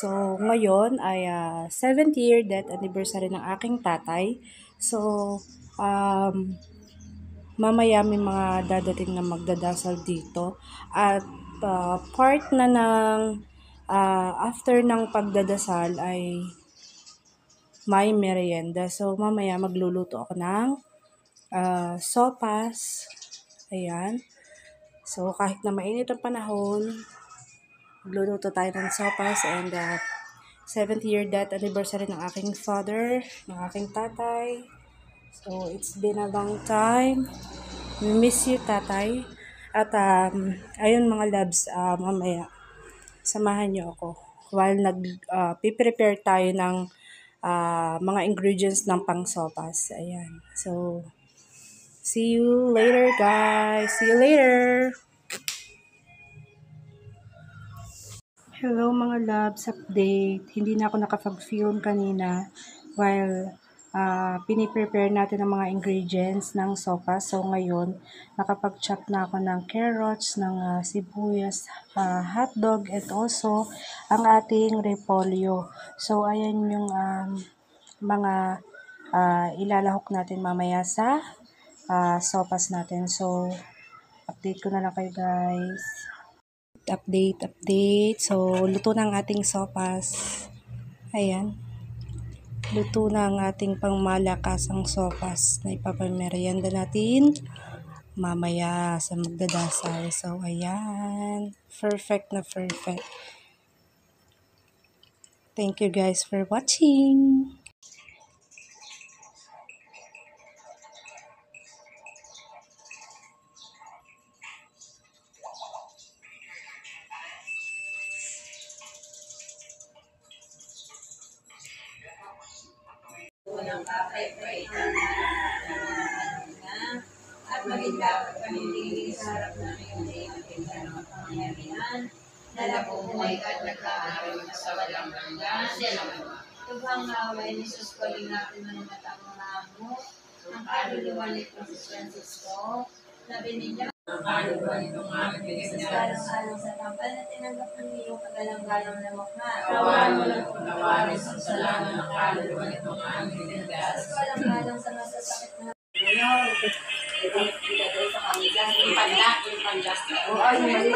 So, ngayon ay 7th year death anniversary ng aking tatay. So, mamaya may mga dadating na magdadasal dito. At part na ng after ng pagdadasal ay may merienda. So, mamaya magluluto ako ng sopas. Ayan. So, kahit na mainit ang panahon, magluluto tayo ng sopas and 7th year death anniversary ng aking father, ng aking tatay. So, it's been a long time. We miss you, tatay. At ayun mga loves, mamaya samahan niyo ako while nag-prepare tayo ng mga ingredients ng pang-sopas. Ayan. So, see you later, guys. See you later. Hello mga loves, update. Hindi na ako nakapag-film kanina while piniprepare natin ang mga ingredients ng sopas. So ngayon, nakapag-chop na ako ng carrots, ng sibuyas, hotdog, at also ang ating repolyo. So ayan yung mga ilalahok natin mamaya sa sopas natin. So update ko na lang kayo, guys. Update. So, luto na ang ating sopas. Ayan. Luto na ang ating pangmalakasang sopas na ipapamerienda natin mamaya sa magdadasal. So, ayan. Perfect na perfect. Thank you guys for watching. Unang kapay-pray at magiging paniligig sa harap ng iyong daigdig ng kapangyarihan, nalabuhay at nagkakaroon sa walang hanggan. Tubhang away ni Jesus ko, ingapin mo ng matang mga amo, ang kaluluwa ni Francisco, na binigyan ang kaluluwa nitong aming binigyan. Alang-alang sa tampal na tinanggap ng iyong kagalang-galang na mukha. Kawan mo lang kung tawarin sa salaman ng kaluluwa nitong aming binigyan. Alang-alang sa masasakit na ngayon, kita doon sa kanila, yung panda. Oo, yung mali.